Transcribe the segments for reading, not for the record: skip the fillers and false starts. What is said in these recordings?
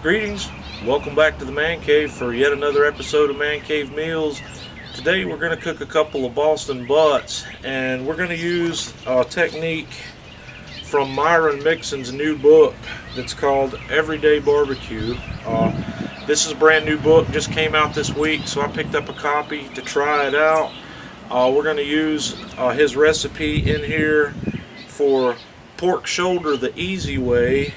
Greetings, welcome back to the Man Cave for yet another episode of Man Cave Meals. Today we're going to cook a couple of Boston butts, and we're going to use a technique from Myron Mixon's new book that's called Everyday Barbecue. This is a brand new book, just came out this week, so I picked up a copy to try it out. We're going to use his recipe in here for pork shoulder the easy way.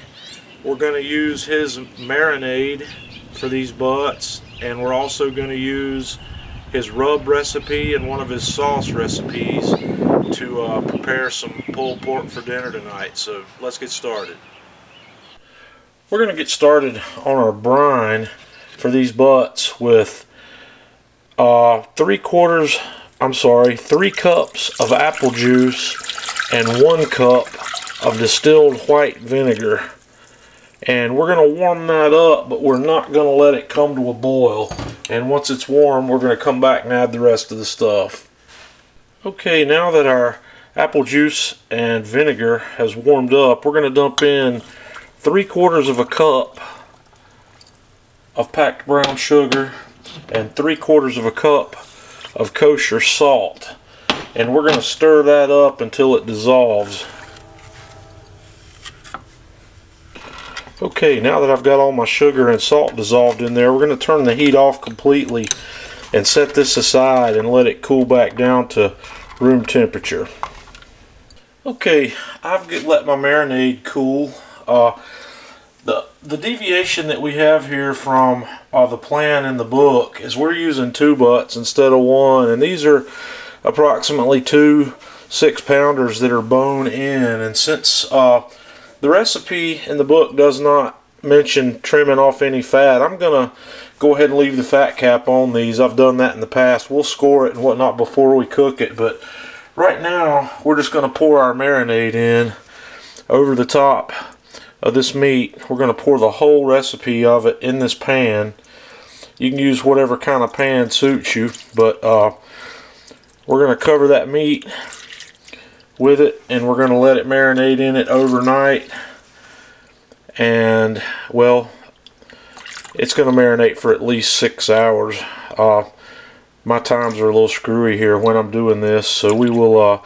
We're going to use his marinade for these butts, and we're also going to use his rub recipe and one of his sauce recipes to prepare some pulled pork for dinner tonight. So let's get started. We're going to get started on our brine for these butts with 3 cups of apple juice and 1 cup of distilled white vinegar. And we're going to warm that up, but we're not going to let it come to a boil. And once it's warm, we're going to come back and add the rest of the stuff. Okay, now that our apple juice and vinegar has warmed up, we're going to dump in 3/4 cup of packed brown sugar and 3/4 cup of kosher salt. And we're going to stir that up until it dissolves. Okay, now that I've got all my sugar and salt dissolved in there, we're going to turn the heat off completely and set this aside and let it cool back down to room temperature. Okay, I've let my marinade cool. The deviation that we have here from the plan in the book is we're using 2 butts instead of 1, and these are approximately 2 6-pounders that are bone in, and since the recipe in the book does not mention trimming off any fat, I'm going to go ahead and leave the fat cap on these. I've done that in the past. We'll score it and whatnot before we cook it, but right now we're just going to pour our marinade in over the top of this meat. We're going to pour the whole recipe of it in this pan. You can use whatever kind of pan suits you, but we're going to cover that meat with it, and we're going to let it marinate in it overnight. And well, it's going to marinate for at least 6 hours. My times are a little screwy here when I'm doing this, so we will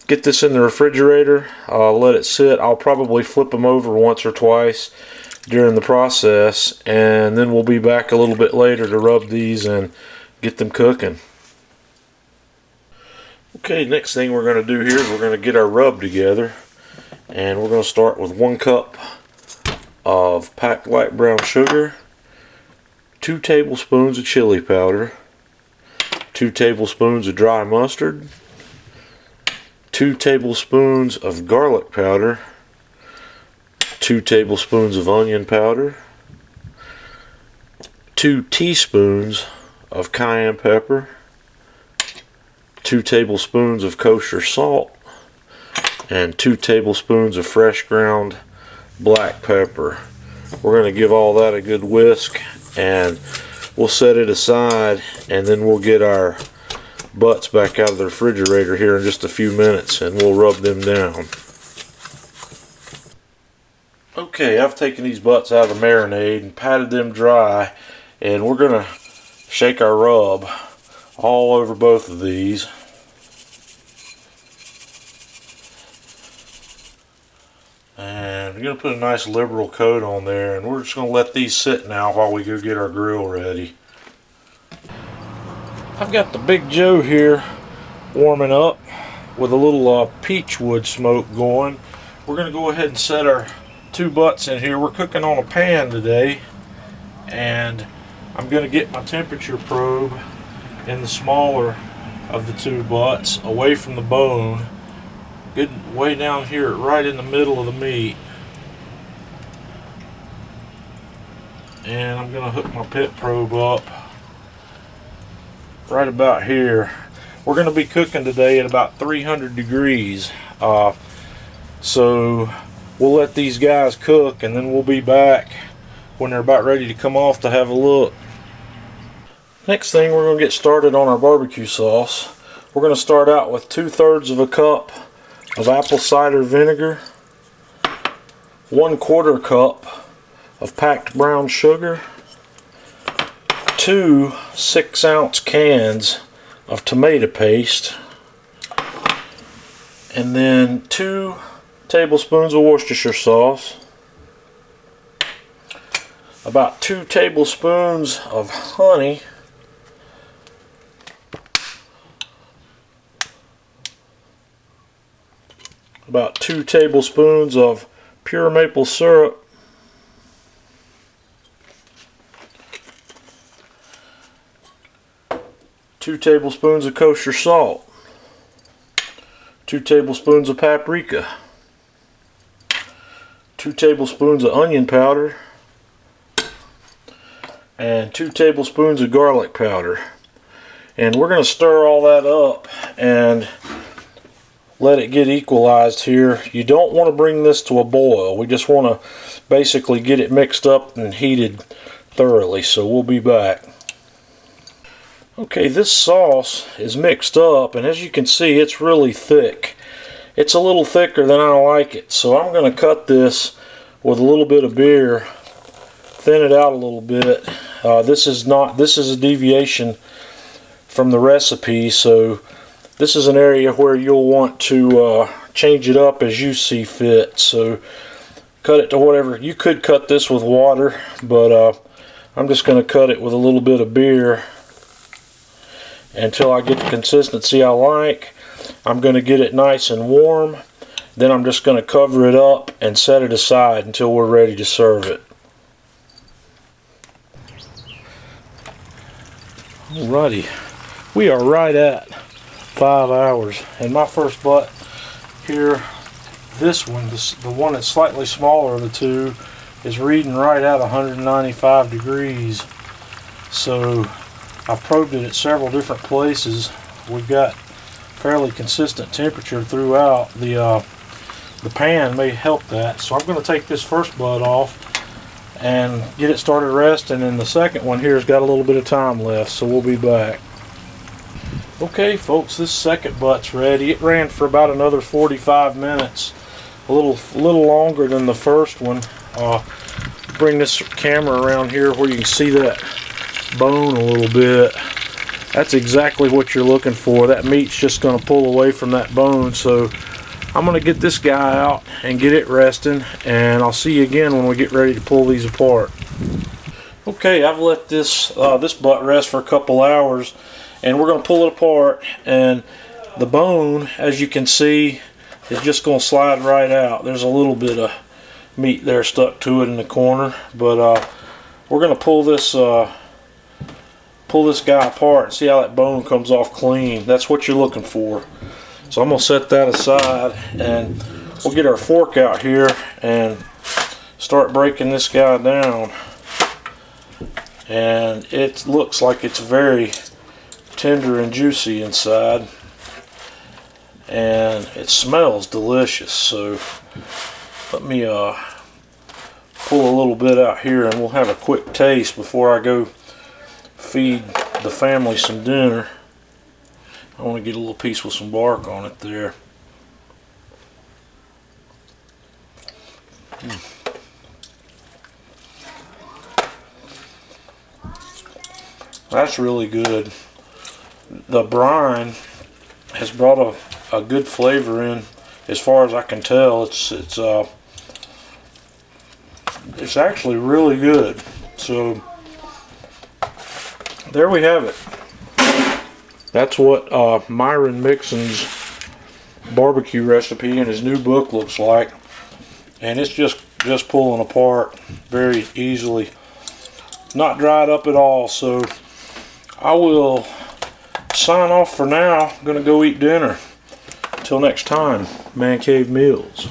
get this in the refrigerator, let it sit. I'll probably flip them over once or twice during the process, and then we'll be back a little bit later to rub these and get them cooking. Okay, next thing we're going to do here is we're going to get our rub together, and we're going to start with 1 cup of packed light brown sugar, 2 tablespoons of chili powder, 2 tablespoons of dry mustard, 2 tablespoons of garlic powder, 2 tablespoons of onion powder, 2 teaspoons of cayenne pepper, 2 tablespoons of kosher salt, and 2 tablespoons of fresh ground black pepper. We're going to give all that a good whisk, and we'll set it aside, and then we'll get our butts back out of the refrigerator here in just a few minutes, and we'll rub them down. Okay, I've taken these butts out of the marinade and patted them dry, and we're going to shake our rub all over both of these. And we're going to put a nice liberal coat on there, and we're just going to let these sit now while we go get our grill ready. I've got the Big Joe here warming up with a little peach wood smoke going. We're going to go ahead and set our 2 butts in here. We're cooking on a pan today, and I'm going to get my temperature probe in the smaller of the 2 butts away from the bone, good way down here right in the middle of the meat. And I'm going to hook my pit probe up right about here. We're going to be cooking today at about 300 degrees. So we'll let these guys cook, and then we'll be back when they're about ready to come off to have a look. Next thing, we're going to get started on our barbecue sauce. We're going to start out with 2/3 cup of apple cider vinegar, 1/4 cup of packed brown sugar, 2 6-ounce cans of tomato paste, and then 2 tablespoons of Worcestershire sauce, about 2 tablespoons of honey, about 2 tablespoons of pure maple syrup, 2 tablespoons of kosher salt, 2 tablespoons of paprika, 2 tablespoons of onion powder, and 2 tablespoons of garlic powder. And we're going to stir all that up and let it get equalized here. You don't want to bring this to a boil. We just want to basically get it mixed up and heated thoroughly. So we'll be back. Okay, this sauce is mixed up, and as you can see, it's really thick. It's a little thicker than I like it, so I'm going to cut this with a little bit of beer, thin it out a little bit. This is a deviation from the recipe, so this is an area where you'll want to change it up as you see fit. So cut it to whatever. You could cut this with water, but I'm just going to cut it with a little bit of beer until I get the consistency I like. I'm going to get it nice and warm. Then I'm just going to cover it up and set it aside until we're ready to serve it. Alrighty, we are right at 5 hours, and my first butt here, this one, the one that's slightly smaller of the two, is reading right at 195 degrees. So I've probed it at several different places. We've got fairly consistent temperature throughout. The pan may help that. So I'm going to take this first butt off and get it started resting, and the second one here has got a little bit of time left, so we'll be back. Okay folks, this second butt's ready. It ran for about another 45 minutes, a little longer than the first one. Bring this camera around here where you can see that bone a little bit. That's exactly what you're looking for. That meat's just going to pull away from that bone. So I'm going to get this guy out and get it resting, and I'll see you again when we get ready to pull these apart. Okay, I've let this butt rest for a couple hours, and we're going to pull it apart, and the bone, as you can see, is just going to slide right out. There's a little bit of meat there stuck to it in the corner, but we're going to pull this guy apart and see how that bone comes off clean. That's what you're looking for. So I'm going to set that aside, and we'll get our fork out here and start breaking this guy down. And it looks like it's very tender and juicy inside, and it smells delicious. So let me pull a little bit out here, and we'll have a quick taste before I go feed the family some dinner. I want to get a little piece with some bark on it there. That's really good. The brine has brought a good flavor in, as far as I can tell. It's actually really good. So there we have it. That's what Myron Mixon's barbecue recipe in his new book looks like, and it's just pulling apart very easily, not dried up at all. So I will sign off for now. I'm gonna go eat dinner. Until next time, Man Cave Meals.